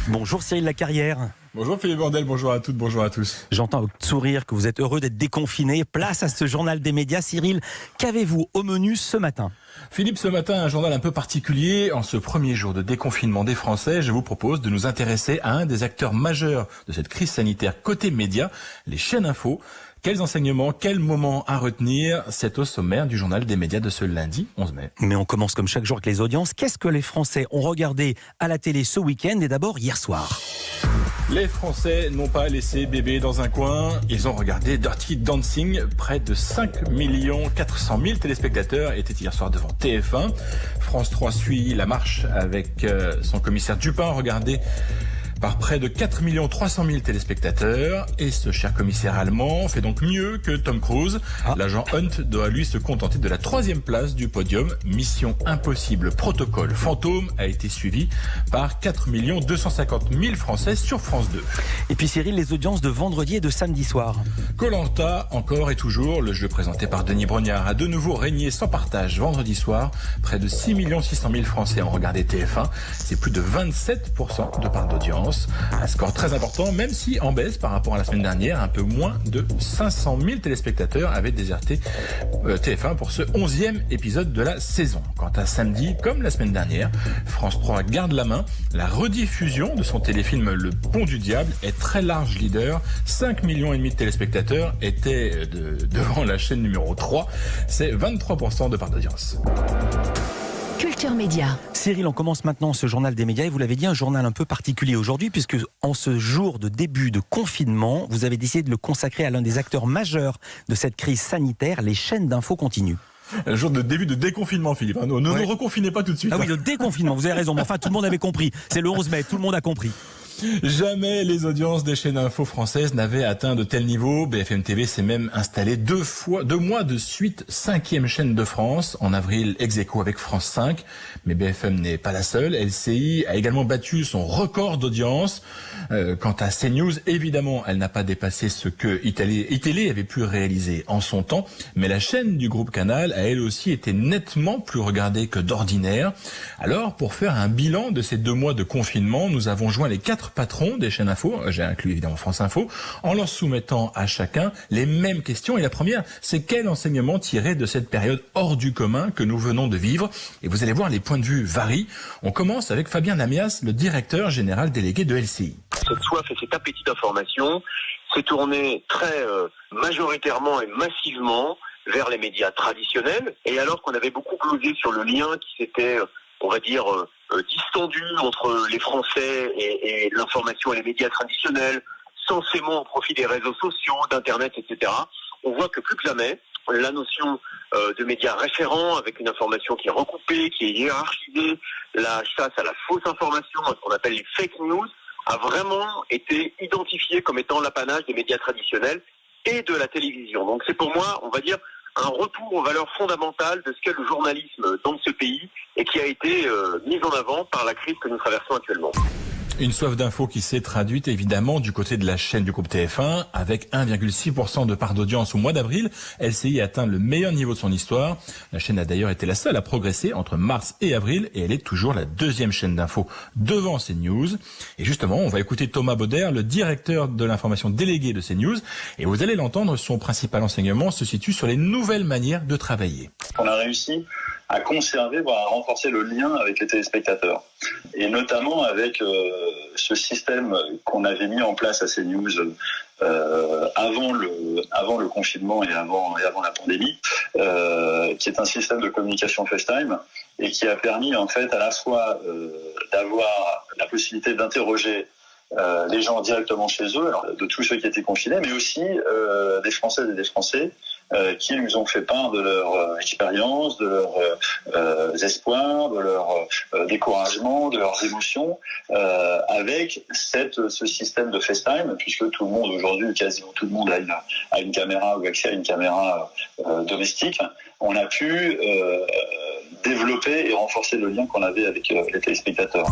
Bonjour Cyril Lacarrière. Bonjour Philippe Vandel, bonjour à toutes, bonjour à tous. J'entends avec sourire que vous êtes heureux d'être déconfiné. Place à ce journal des médias. Cyril, qu'avez-vous au menu ce matin ? Philippe, ce matin, un journal un peu particulier. En ce premier jour de déconfinement des Français, je vous propose de nous intéresser à un des acteurs majeurs de cette crise sanitaire côté médias, les chaînes info. Quels enseignements, quels moments à retenir ? C'est au sommaire du journal des médias de ce lundi 11 mai. Mais on commence comme chaque jour avec les audiences. Qu'est-ce que les Français ont regardé à la télé ce week-end et d'abord hier soir ? Les Français n'ont pas laissé bébé dans un coin. Ils ont regardé Dirty Dancing. Près de 5 400 000 téléspectateurs étaient hier soir devant TF1. France 3 suit la marche avec son commissaire Dupin, regardé par près de 4 300 000 téléspectateurs. Et ce cher commissaire allemand fait donc mieux que Tom Cruise. L'agent Hunt doit lui se contenter de la 3e place du podium. Mission Impossible Protocole Fantôme a été suivi par 4 250 000 Français sur France 2. Et puis Cyril, les audiences de vendredi et de samedi soir. Koh-Lanta, encore et toujours, le jeu présenté par Denis Brognard a de nouveau régné sans partage vendredi soir. Près de 6 600 000 Français ont regardé TF1. C'est plus de 27% de part d'audience. Un score très important, même si en baisse par rapport à la semaine dernière. Un peu moins de 500 000 téléspectateurs avaient déserté TF1 pour ce 11e épisode de la saison. Quant à samedi, comme la semaine dernière, France 3 garde la main. La rediffusion de son téléfilm Le Pont du Diable est très large leader. 5,5 millions de téléspectateurs étaient devant la chaîne numéro 3. C'est 23% de part d'audience. Culture Média. Cyril, on commence maintenant ce journal des médias et vous l'avez dit, un journal un peu particulier aujourd'hui puisque en ce jour de début de confinement, vous avez décidé de le consacrer à l'un des acteurs majeurs de cette crise sanitaire, les chaînes d'infos continues. Un jour de début de déconfinement, Philippe. Ne nous reconfinez pas tout de suite. Ah oui, le déconfinement, vous avez raison. Mais enfin, tout le monde avait compris. C'est le 11 mai, tout le monde a compris. Jamais les audiences des chaînes info françaises n'avaient atteint de tels niveaux. BFM TV s'est même installé 2 mois de suite 5e chaîne de France. En avril, ex-aequo avec France 5. Mais BFM n'est pas la seule. LCI a également battu son record d'audience. Quant à CNews, évidemment, elle n'a pas dépassé ce que iTélé avait pu réaliser en son temps. Mais la chaîne du groupe Canal a elle aussi été nettement plus regardée que d'ordinaire. Alors, pour faire un bilan de ces 2 mois de confinement, nous avons joint les 4 patrons des chaînes info, j'ai inclus évidemment France Info, en leur soumettant à chacun les mêmes questions. Et la première, c'est quel enseignement tirer de cette période hors du commun que nous venons de vivre ? Et vous allez voir, les points de vue varient. On commence avec Fabien Lamias, le directeur général délégué de LCI. Cette soif et cet appétit d'information s'est tourné très majoritairement et massivement vers les médias traditionnels. Et alors qu'on avait beaucoup glosé sur le lien qui s'était, on va dire, distendu entre les Français et l'information et les médias traditionnels, censément au profit des réseaux sociaux, d'Internet, etc. On voit que plus que jamais, la notion de médias référents, avec une information qui est recoupée, qui est hiérarchisée, la chasse à la fausse information, ce qu'on appelle les fake news, a vraiment été identifiée comme étant l'apanage des médias traditionnels et de la télévision. Donc c'est pour moi, on va dire, un retour aux valeurs fondamentales de ce qu'est le journalisme dans ce pays et qui a été mise en avant par la crise que nous traversons actuellement. Une soif d'infos qui s'est traduite évidemment du côté de la chaîne du groupe TF1 avec 1,6% de part d'audience au mois d'avril. LCI a atteint le meilleur niveau de son histoire. La chaîne a d'ailleurs été la seule à progresser entre mars et avril et elle est toujours la 2e chaîne d'infos devant CNews. Et justement, on va écouter Thomas Bauder, le directeur de l'information délégué de CNews. Et vous allez l'entendre, son principal enseignement se situe sur les nouvelles manières de travailler. On a réussi à conserver, voire à renforcer le lien avec les téléspectateurs. Et notamment avec ce système qu'on avait mis en place à CNews avant le confinement et avant la pandémie, qui est un système de communication FaceTime et qui a permis en fait à la fois d'avoir la possibilité d'interroger les gens directement chez eux, alors, de tous ceux qui étaient confinés, mais aussi des Françaises et des Français qui nous ont fait part de leur expérience, de leurs espoirs, de leur découragement, de leurs émotions, avec ce système de FaceTime, puisque tout le monde aujourd'hui, quasiment tout le monde a une caméra ou accès à une caméra domestique. On a pu développer et renforcer le lien qu'on avait avec les téléspectateurs.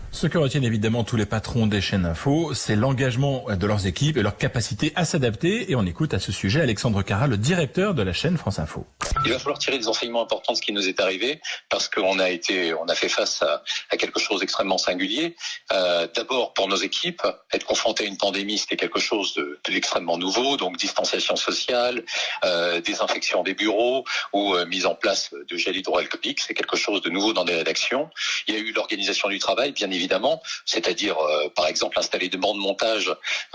Ce que retiennent évidemment tous les patrons des chaînes info, c'est l'engagement de leurs équipes et leur capacité à s'adapter. Et on écoute à ce sujet Alexandre Carra, le directeur de la chaîne France Info. Il va falloir tirer des enseignements importants de ce qui nous est arrivé, parce qu'on a fait face à quelque chose d'extrêmement singulier. D'abord, pour nos équipes, être confronté à une pandémie, c'était quelque chose d'extrêmement nouveau, donc distanciation sociale, désinfection des bureaux ou mise en place de gel hydroalcoolique, c'est quelque chose de nouveau dans des rédactions. Il y a eu l'organisation du travail, bien évidemment, c'est-à-dire, par exemple, installer des bancs de montage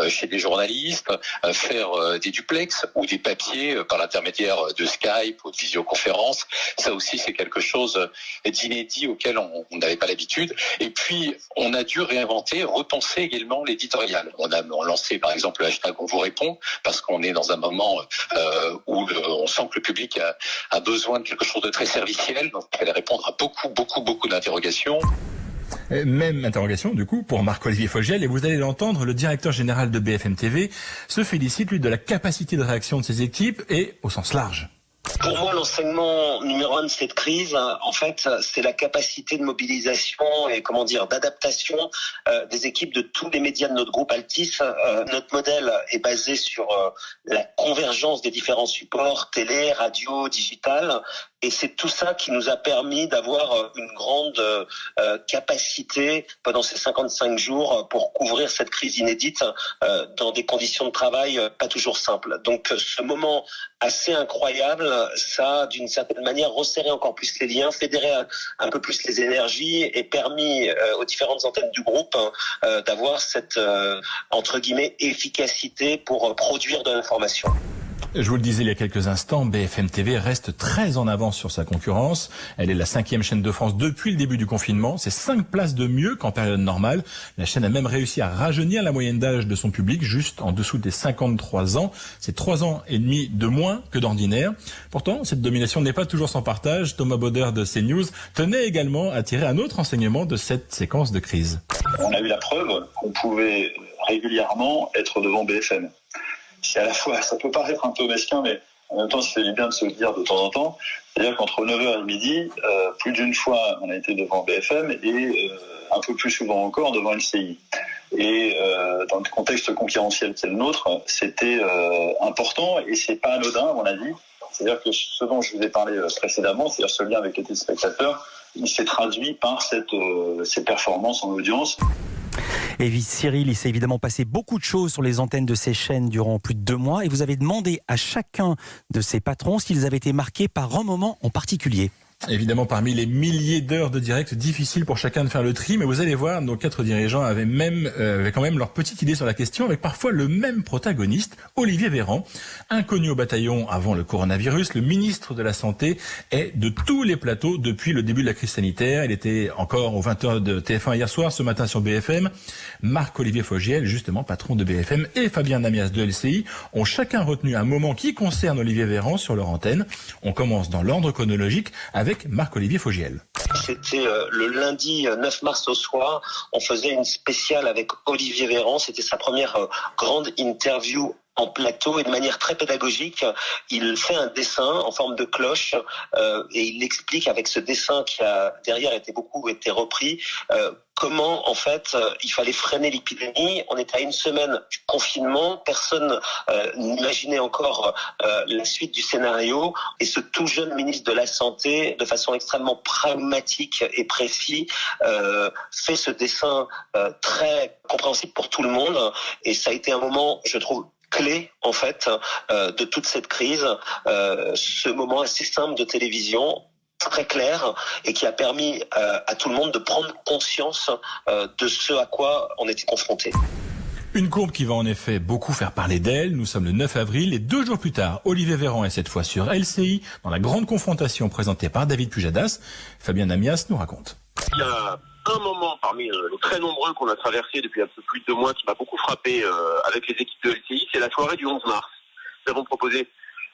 chez des journalistes, faire des duplex ou des papiers par l'intermédiaire de Skype ou de visioconférence. Ça aussi, c'est quelque chose d'inédit auquel on n'avait pas l'habitude. Et puis, on a dû réinventer, repenser également l'éditorial. On a lancé, par exemple, le hashtag On vous répond, parce qu'on est dans un moment où on sent que le public a besoin de quelque chose de très serviciel. Donc, il fallait répondre à beaucoup d'interrogations. Même interrogation, du coup, pour Marc-Olivier Fogiel, et vous allez l'entendre, le directeur général de BFM TV se félicite, lui, de la capacité de réaction de ses équipes et au sens large. Pour moi, l'enseignement numéro 1 de cette crise, en fait, c'est la capacité de mobilisation et d'adaptation des équipes de tous les médias de notre groupe Altis. Notre modèle est basé sur la convergence des différents supports, télé, radio, digital. Et c'est tout ça qui nous a permis d'avoir une grande capacité pendant ces 55 jours pour couvrir cette crise inédite dans des conditions de travail pas toujours simples. Donc ce moment assez incroyable, ça a d'une certaine manière resserré encore plus les liens, fédéré un peu plus les énergies et permis aux différentes antennes du groupe d'avoir cette entre guillemets efficacité pour produire de l'information. Je vous le disais il y a quelques instants, BFM TV reste très en avance sur sa concurrence. Elle est la 5e chaîne de France depuis le début du confinement. C'est 5 places de mieux qu'en période normale. La chaîne a même réussi à rajeunir la moyenne d'âge de son public, juste en dessous des 53 ans. C'est 3 ans et demi de moins que d'ordinaire. Pourtant, cette domination n'est pas toujours sans partage. Thomas Bauder de CNews tenait également à tirer un autre enseignement de cette séquence de crise. On a eu la preuve qu'on pouvait régulièrement être devant BFM. C'est à la fois, ça peut paraître un peu mesquin, mais en même temps, ça fait du bien de se le dire de temps en temps. C'est-à-dire qu'entre 9h et midi, plus d'une fois, on a été devant BFM et un peu plus souvent encore devant LCI. Et dans le contexte concurrentiel qui est le nôtre, c'était important et c'est pas anodin, à mon avis. C'est-à-dire que ce dont je vous ai parlé précédemment, c'est-à-dire ce lien avec les téléspectateurs, il s'est traduit par ces performances en audience. Et Cyril, il s'est évidemment passé beaucoup de choses sur les antennes de ces chaînes durant plus de 2 mois et vous avez demandé à chacun de ces patrons s'ils avaient été marqués par un moment en particulier. Évidemment, parmi les milliers d'heures de direct, difficile pour chacun de faire le tri, mais vous allez voir, nos 4 dirigeants avaient quand même leur petite idée sur la question, avec parfois le même protagoniste, Olivier Véran. Inconnu au bataillon avant le coronavirus, le ministre de la Santé est de tous les plateaux depuis le début de la crise sanitaire. Il était encore aux 20h de TF1 hier soir, ce matin sur BFM. Marc-Olivier Fogiel, justement patron de BFM, et Fabien Namias de LCI ont chacun retenu un moment qui concerne Olivier Véran sur leur antenne. On commence dans l'ordre chronologique avec Marc-Olivier Fogiel. C'était le lundi 9 mars au soir. On faisait une spéciale avec Olivier Véran. C'était sa première grande interview en plateau et de manière très pédagogique. Il fait un dessin en forme de cloche et il explique avec ce dessin qui a derrière beaucoup été repris comment en fait il fallait freiner l'épidémie. On était à 1 semaine du confinement, personne n'imaginait encore la suite du scénario et ce tout jeune ministre de la Santé, de façon extrêmement pragmatique et précis, fait ce dessin très compréhensible pour tout le monde et ça a été un moment, je trouve, clé en fait de toute cette crise, ce moment assez simple de télévision, très clair et qui a permis à tout le monde de prendre conscience de ce à quoi on était confronté. Une courbe qui va en effet beaucoup faire parler d'elle. Nous sommes le 9 avril et 2 jours plus tard, Olivier Véran est cette fois sur LCI dans la grande confrontation présentée par David Pujadas. Fabien Namias nous raconte. Il y a un moment parmi les très nombreux qu'on a traversé depuis un peu plus de 2 mois qui m'a beaucoup frappé avec les équipes de LCI, c'est la soirée du 11 mars. Nous avons proposé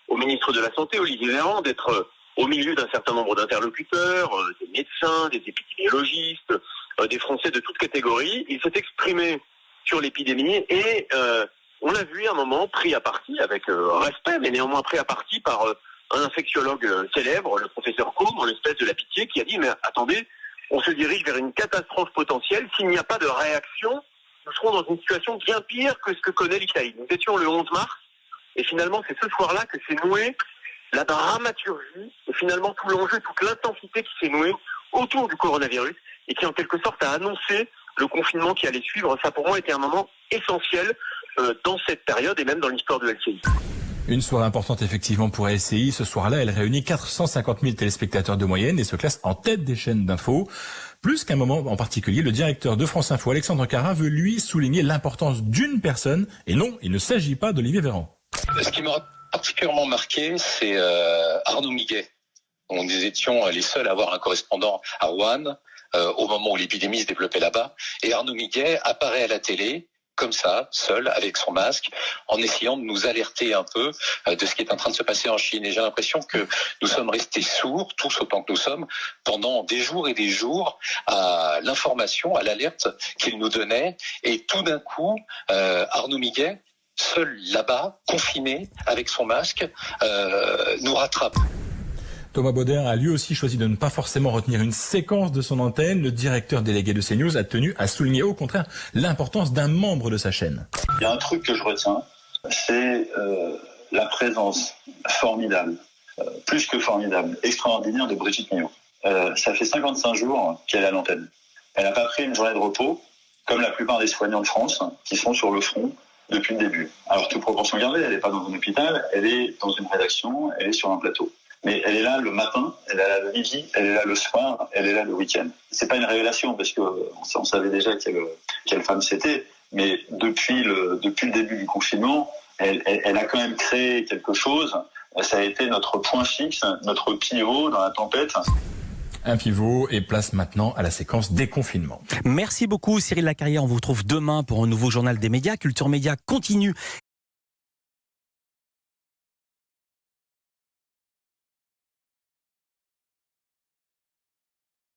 au ministre de la Santé, Olivier Véran, d'être au milieu d'un certain nombre d'interlocuteurs, des médecins, des épidémiologistes, des Français de toutes catégories. Il s'est exprimé sur l'épidémie et on l'a vu à un moment pris à partie, avec respect, mais néanmoins pris à partie par un infectiologue célèbre, le professeur Combe, en l'espèce de la pitié, qui a dit « Mais attendez, on se dirige vers une catastrophe potentielle. S'il n'y a pas de réaction, nous serons dans une situation bien pire que ce que connaît l'Italie. » Nous étions le 11 mars, et finalement, c'est ce soir-là que s'est nouée la dramaturgie et finalement tout l'enjeu, toute l'intensité qui s'est nouée autour du coronavirus et qui en quelque sorte a annoncé le confinement qui allait suivre. Ça pour moi était un moment essentiel dans cette période et même dans l'histoire de LCI. Une soirée importante effectivement pour LCI. Ce soir-là, elle réunit 450 000 téléspectateurs de moyenne et se classe en tête des chaînes d'infos. Plus qu'un moment en particulier, le directeur de France Info, Alexandre Carat, veut lui souligner l'importance d'une personne. Et non, il ne s'agit pas d'Olivier Véran. Ce qui m'a particulièrement marqué, c'est Arnaud Miguet. Nous étions les seuls à avoir un correspondant à Wuhan au moment où l'épidémie se développait là-bas. Et Arnaud Miguet apparaît à la télé comme ça, seul, avec son masque, en essayant de nous alerter un peu de ce qui est en train de se passer en Chine. Et j'ai l'impression que nous sommes restés sourds, tous autant que nous sommes, pendant des jours et des jours, à l'information, à l'alerte qu'il nous donnait. Et tout d'un coup, Arnaud Miguet, seul là-bas, confiné, avec son masque, nous rattrape. Thomas Bauder a lui aussi choisi de ne pas forcément retenir une séquence de son antenne. Le directeur délégué de CNews a tenu à souligner au contraire l'importance d'un membre de sa chaîne. Il y a un truc que je retiens, c'est la présence formidable, plus que formidable, extraordinaire de Brigitte Millot. Ça fait 55 jours qu'elle est à l'antenne. Elle n'a pas pris une journée de repos, comme la plupart des soignants de France qui sont sur le front depuis le début. Alors toute proportion gardée, elle n'est pas dans un hôpital, elle est dans une rédaction, elle est sur un plateau. Mais elle est là le matin, elle est là le midi, elle est là le soir, elle est là le week-end. C'est pas une révélation parce que on savait déjà quelle femme c'était, mais depuis le début du confinement, elle a quand même créé quelque chose. Ça a été notre point fixe, notre pivot dans la tempête. Un pivot et place maintenant à la séquence déconfinement. Merci beaucoup Cyril Lacarrière. On vous retrouve demain pour un nouveau journal des médias. Culture Média continue